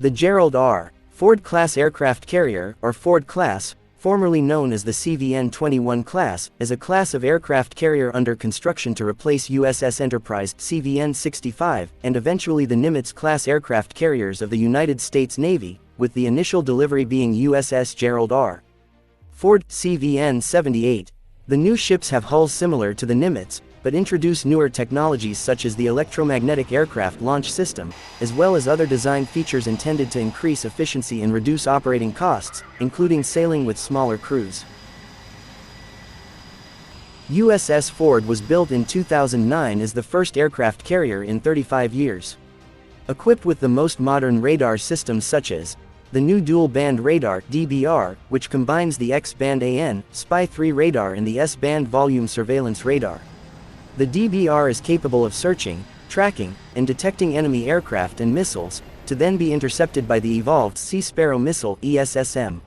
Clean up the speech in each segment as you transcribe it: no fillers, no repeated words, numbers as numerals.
The Gerald R. Ford-class aircraft carrier, or Ford-class, formerly known as the CVN-21 class, is a class of aircraft carrier under construction to replace USS Enterprise CVN-75 and eventually the Nimitz-class aircraft carriers of the United States Navy, with the initial delivery being USS Gerald R. Ford CVN-78. The new ships have hulls similar to the Nimitz, but introduce newer technologies such as the electromagnetic aircraft launch system, as well as other design features intended to increase efficiency and reduce operating costs, including sailing with smaller crews. USS Ford was built in 2009 as the first aircraft carrier in 35 years. Equipped with the most modern radar systems such as the new dual-band radar (DBR), which combines the X-band AN, Spy-3 radar and the S-band volume surveillance radar. The DBR is capable of searching, tracking, and detecting enemy aircraft and missiles, to then be intercepted by the evolved Sea Sparrow missile (ESSM).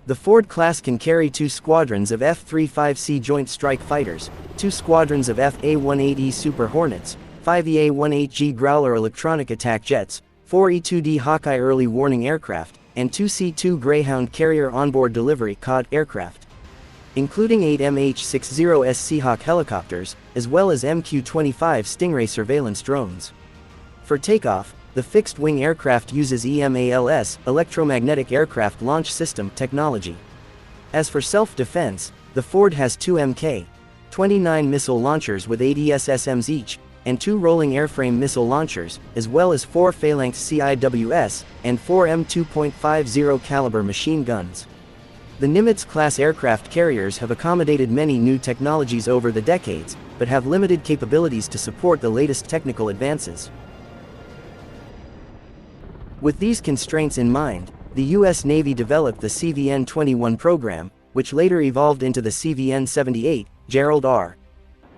The Ford class can carry 2 squadrons of F-35C Joint Strike Fighters, 2 squadrons of F-A-18E Super Hornets, 5 EA-18G Growler electronic attack jets, 4 E-2D Hawkeye early warning aircraft, and 2 C-2 Greyhound carrier onboard delivery COD aircraft, including 8 MH-60S Seahawk helicopters, as well as MQ-25 Stingray surveillance drones. For takeoff, the fixed-wing aircraft uses EMALS, Electromagnetic Aircraft Launch System technology. As for self-defense, the Ford has 2 Mk-29 missile launchers with 8 ESSMs each, and 2 rolling airframe missile launchers, as well as 4 Phalanx CIWS, and 4 M2.50 caliber machine guns. The Nimitz-class aircraft carriers have accommodated many new technologies over the decades, but have limited capabilities to support the latest technical advances. With these constraints in mind, the U.S. Navy developed the CVN-21 program, which later evolved into the CVN-78, Gerald R.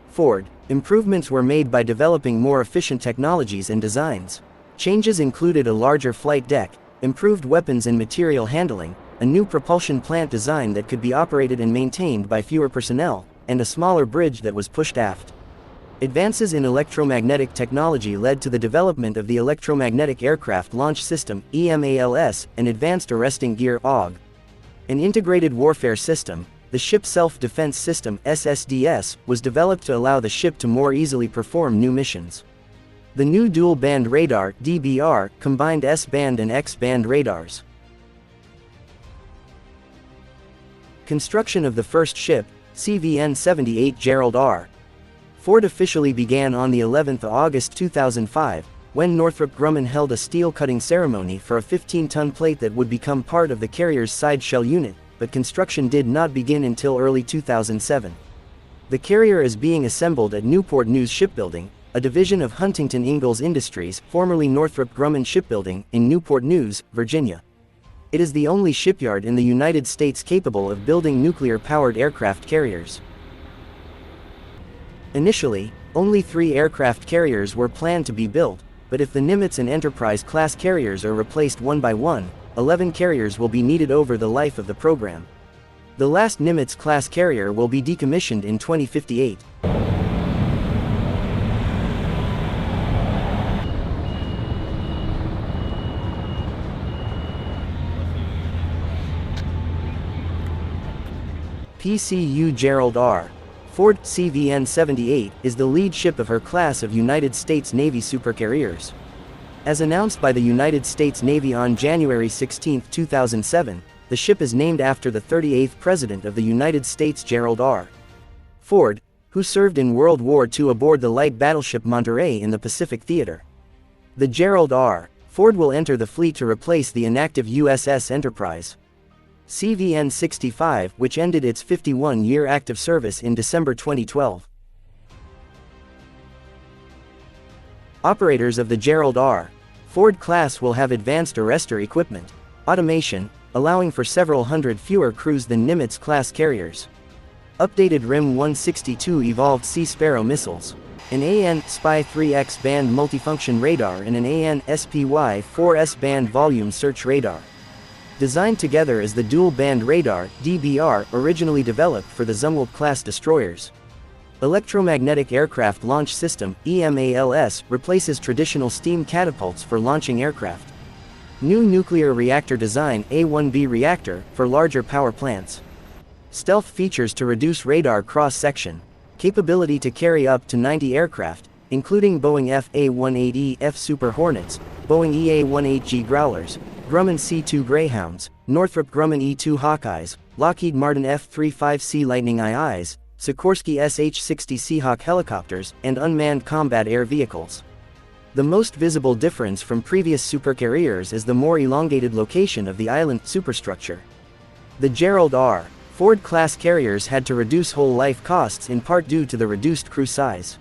Ford. Improvements were made by developing more efficient technologies and designs. Changes included a larger flight deck, improved weapons and material handling, a new propulsion plant design that could be operated and maintained by fewer personnel, and a smaller bridge that was pushed aft. Advances in electromagnetic technology led to the development of the Electromagnetic Aircraft Launch System, EMALS, and Advanced Arresting Gear (AUG). An integrated warfare system, the Ship Self-Defense System (SSDS), was developed to allow the ship to more easily perform new missions. The new dual-band radar (DBR) combined S-band and X-band radars. Construction of the first ship, CVN-78 Gerald R. Ford officially began on the 11th of August 2005, when Northrop Grumman held a steel cutting ceremony for a 15-ton plate that would become part of the carrier's side shell unit, but construction did not begin until early 2007. The carrier is being assembled at Newport News Shipbuilding, a division of Huntington Ingalls Industries, formerly Northrop Grumman Shipbuilding, in Newport News, Virginia. It is the only shipyard in the United States capable of building nuclear-powered aircraft carriers. Initially, only 3 aircraft carriers were planned to be built, but if the Nimitz and Enterprise-class carriers are replaced one by one, 11 carriers will be needed over the life of the program. The last Nimitz-class carrier will be decommissioned in 2058. PCU Gerald R. Ford CVN-78 is the lead ship of her class of United States Navy supercarriers. As announced by the United States Navy on January 16, 2007, the ship is named after the 38th President of the United States Gerald R. Ford, who served in World War II aboard the light battleship Monterey in the Pacific Theater. The Gerald R. Ford will enter the fleet to replace the inactive USS Enterprise. CVN-65, which ended its 51-year active service in December 2012. Operators of the Gerald R. Ford class will have advanced arrestor equipment, automation, allowing for several hundred fewer crews than Nimitz-class carriers. Updated RIM-162 evolved Sea Sparrow missiles, an AN Spy-3 X-band multifunction radar and an AN SPY-4 S-band volume search radar. Designed together as the dual-band radar (DBR) originally developed for the Zumwalt-class destroyers. Electromagnetic Aircraft Launch System, EMALS, replaces traditional steam catapults for launching aircraft. New nuclear reactor design, A1B reactor, for larger power plants. Stealth features to reduce radar cross-section. Capability to carry up to 90 aircraft, including Boeing FA-18E F Super Hornets, Boeing EA-18G Growlers, Grumman C-2 Greyhounds, Northrop Grumman E-2 Hawkeyes, Lockheed Martin F-35C Lightning IIs, Sikorsky SH-60 Seahawk helicopters, and unmanned combat air vehicles. The most visible difference from previous supercarriers is the more elongated location of the island superstructure. The Gerald R. Ford-class carriers had to reduce whole life costs in part due to the reduced crew size.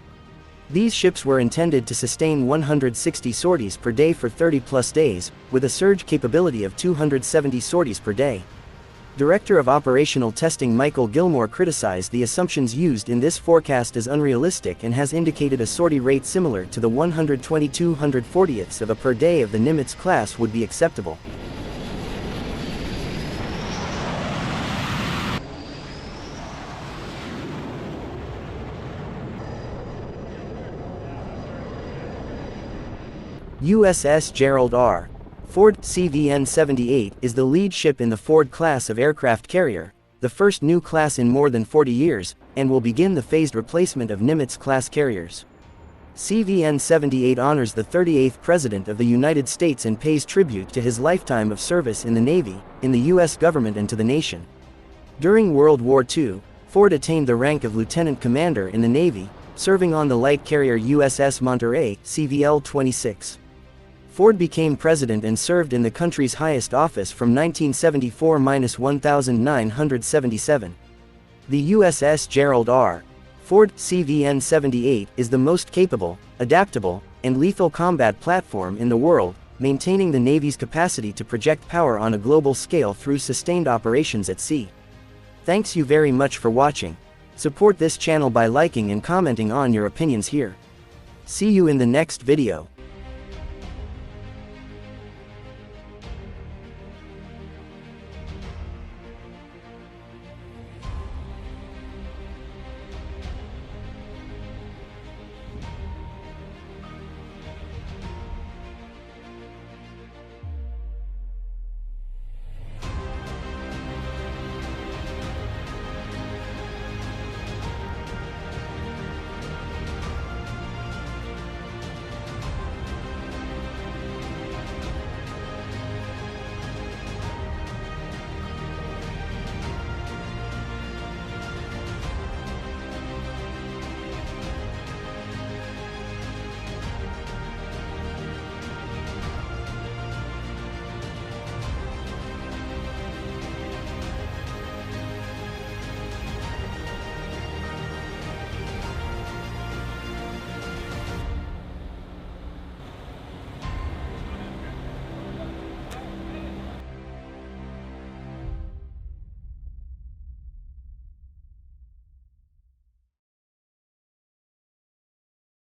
These ships were intended to sustain 160 sorties per day for 30-plus days, with a surge capability of 270 sorties per day. Director of Operational Testing Michael Gilmore criticized the assumptions used in this forecast as unrealistic and has indicated a sortie rate similar to the 122/140ths of a per day of the Nimitz class would be acceptable. USS Gerald R. Ford CVN-78 is the lead ship in the Ford class of aircraft carrier, the first new class in more than 40 years, and will begin the phased replacement of Nimitz-class carriers. CVN-78 honors the 38th President of the United States and pays tribute to his lifetime of service in the Navy, in the U.S. government and to the nation. During World War II, Ford attained the rank of Lieutenant Commander in the Navy, serving on the light carrier USS Monterey, CVL-26. Ford became president and served in the country's highest office from 1974–1977. The USS Gerald R. Ford CVN-78 is the most capable, adaptable, and lethal combat platform in the world, maintaining the Navy's capacity to project power on a global scale through sustained operations at sea. Thanks you very much for watching. Support this channel by liking and commenting on your opinions here. See you in the next video.